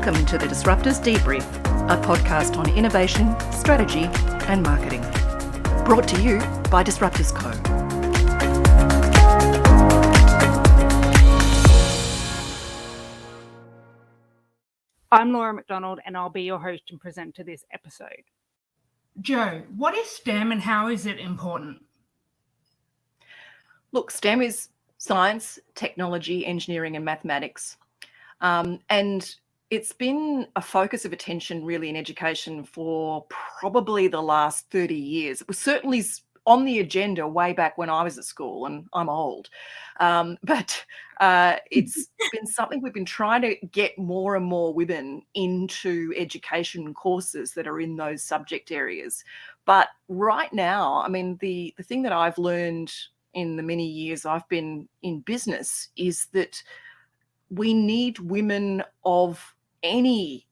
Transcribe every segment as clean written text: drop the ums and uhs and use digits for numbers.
Welcome to the Disruptors Debrief, a podcast on innovation, strategy, and marketing. Brought to you by Disruptors Co. I'm Laura McDonald, and I'll be your host and presenter this episode. Joe, what is STEM and how is it important? Look, STEM is science, technology, engineering, and mathematics. And it's been a focus of attention really in education for probably the last 30 years. It was certainly on the agenda way back when I was at school, and I'm old. But it's been something we've been trying to get more and more women into education courses that are in those subject areas. But right now, I mean, the thing that I've learned in the many years I've been in business is that we need women of any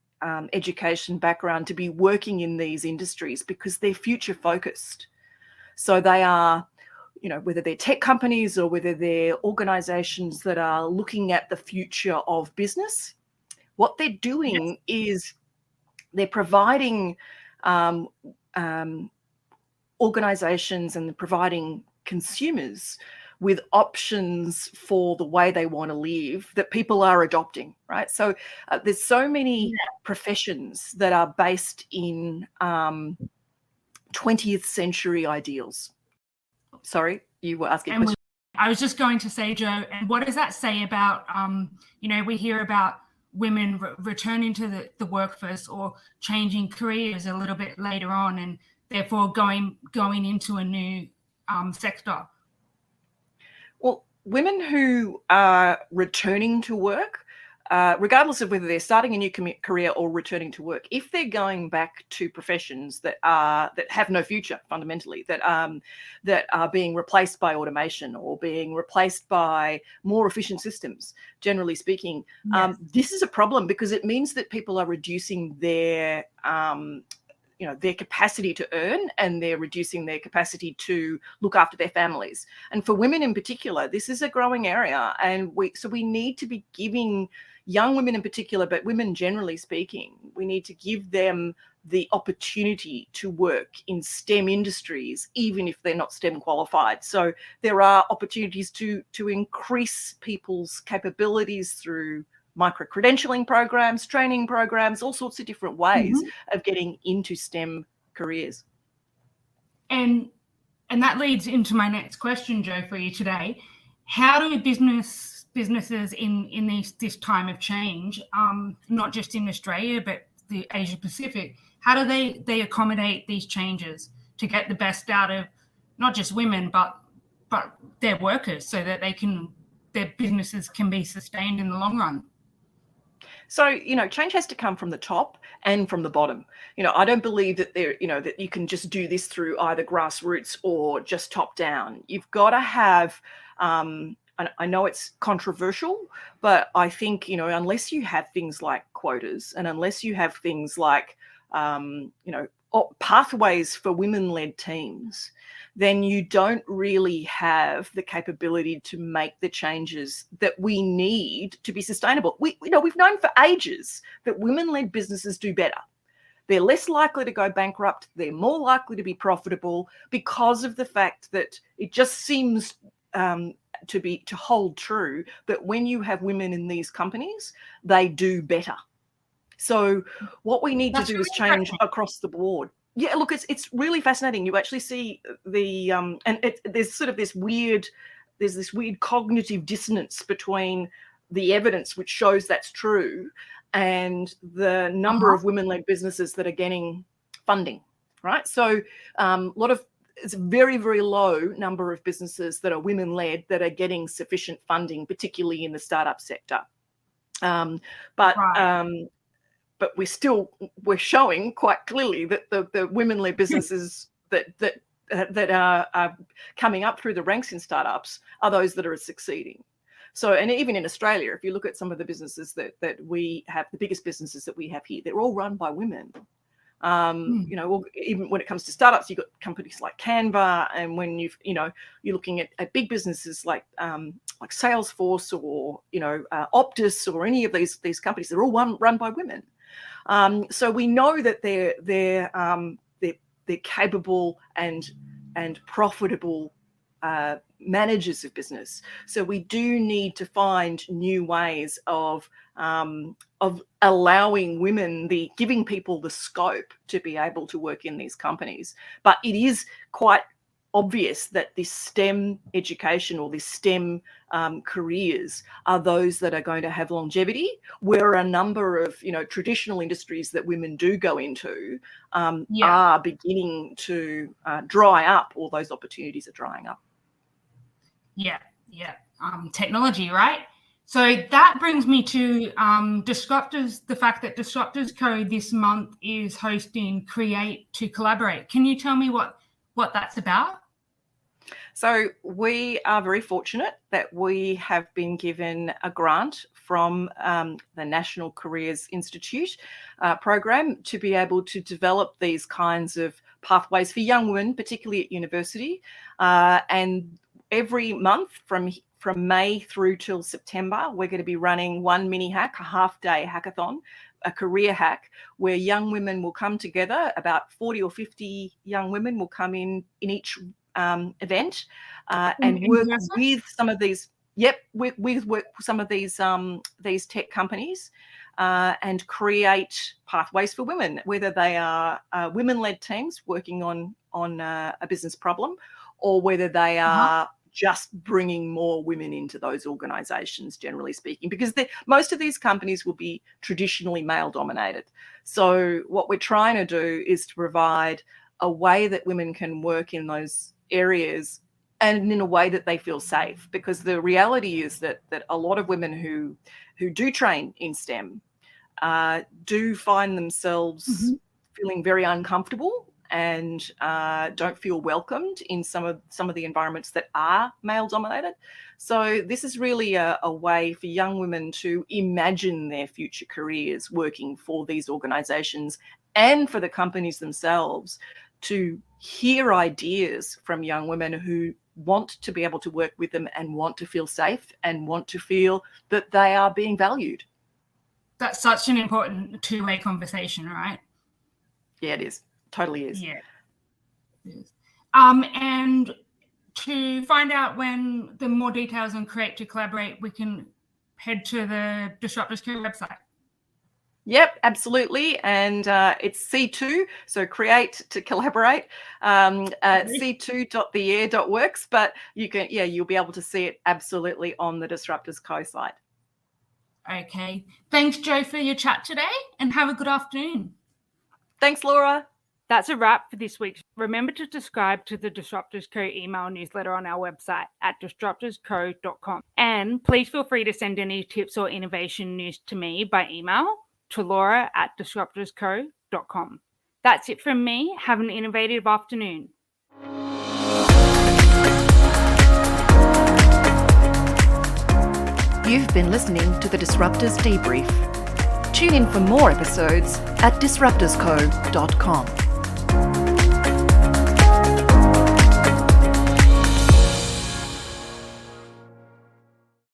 education background to be working in these industries because they're future focused. So they are, whether they're tech companies or whether they're organizations that are looking at the future of business, what they're doing is they're providing organizations and providing consumers with options for the way they want to live that people are adopting, right? So there's so many professions that are based in 20th century ideals. Sorry, you were asking a question. I was just going to say, Joe, and what does that say about, we hear about women returning to the workforce or changing careers a little bit later on and therefore going into a new sector? Well, women who are returning to work, regardless of whether they're starting a new career or returning to work, if they're going back to professions that have no future fundamentally, that are being replaced by automation or being replaced by more efficient systems, generally speaking, this is a problem because it means that people are reducing their their capacity to earn, and they're reducing their capacity to look after their families. And for women in particular, this is a growing area. And we need to be giving young women in particular, but women generally speaking, we need to give them the opportunity to work in STEM industries, even if they're not STEM qualified. So there are opportunities to increase people's capabilities through micro-credentialing programs, training programs, all sorts of different ways of getting into STEM careers. And that leads into my next question, Joe, for you today. How do businesses in this time of change, not just in Australia, but the Asia Pacific, how do they accommodate these changes to get the best out of not just women, but their workers so that their businesses can be sustained in the long run? So, change has to come from the top and from the bottom. I don't believe that that you can just do this through either grassroots or just top down. You've got to have, I know it's controversial, but I think, unless you have things like quotas and unless you have things like, pathways for women-led teams, then you don't really have the capability to make the changes that we need to be sustainable. We've known for ages that women-led businesses do better. They're less likely to go bankrupt. They're more likely to be profitable because of the fact that it just seems to hold true that when you have women in these companies, they do better. So what we need to do is change across the board. Yeah, look, it's really fascinating. You actually see there's sort of this weird cognitive dissonance between the evidence which shows that's true and the number of women-led businesses that are getting funding, right? So it's a very, very low number of businesses that are women-led that are getting sufficient funding, particularly in the startup sector. But we're showing quite clearly that the women-led businesses that are coming up through the ranks in startups are those that are succeeding. So, and even in Australia, if you look at some of the businesses that we have, the biggest businesses that we have here, they're all run by women. You know, even when it comes to startups, you've got companies like Canva, and when you're looking at big businesses like Salesforce or Optus or any of these companies, they're all run by women. So we know that they're capable and profitable managers of business. So we do need to find new ways of allowing women, giving people the scope to be able to work in these companies. But it is quite obvious that this STEM education or this STEM careers are those that are going to have longevity, where a number of traditional industries that women do go into are beginning to dry up, or those opportunities are drying up. Technology, right? So that brings me to Disruptors, the fact that Disruptors Co this month is hosting Create to Collaborate. Can you tell me what that's about? So we are very fortunate that we have been given a grant from the National Careers Institute program to be able to develop these kinds of pathways for young women, particularly at university. And every month from May through till September, we're going to be running one mini hack, a half-day hackathon, a career hack, where young women will come together. About 40 or 50 young women will come in each event and work with some of these. Work with some of these tech companies and create pathways for women, whether they are women-led teams working on a business problem, or whether they are just bringing more women into those organizations, generally speaking, because most of these companies will be traditionally male dominated. So what we're trying to do is to provide a way that women can work in those areas and in a way that they feel safe, because the reality is that a lot of women who do train in STEM do find themselves feeling very uncomfortable and don't feel welcomed in some of the environments that are male dominated. So this is really a way for young women to imagine their future careers working for these organizations, and for the companies themselves to hear ideas from young women who want to be able to work with them and want to feel safe and want to feel that they are being valued. That's such an important two-way conversation, right? Yeah, it is. Totally is. Yeah. It is. And to find out when the more details on Create to Collaborate, we can head to the Disruptors Co website. Yep, absolutely. And it's C2, so Create to Collaborate, c2.theair.works, but you'll be able to see it absolutely on the Disruptors Co site. Okay. Thanks, Jo, for your chat today, and have a good afternoon. Thanks, Laura. That's a wrap for this week. Remember to subscribe to the Disruptors Co email newsletter on our website at disruptorsco.com. And please feel free to send any tips or innovation news to me by email to laura@disruptorsco.com. That's it from me. Have an innovative afternoon. You've been listening to the Disruptors Debrief. Tune in for more episodes at disruptorsco.com.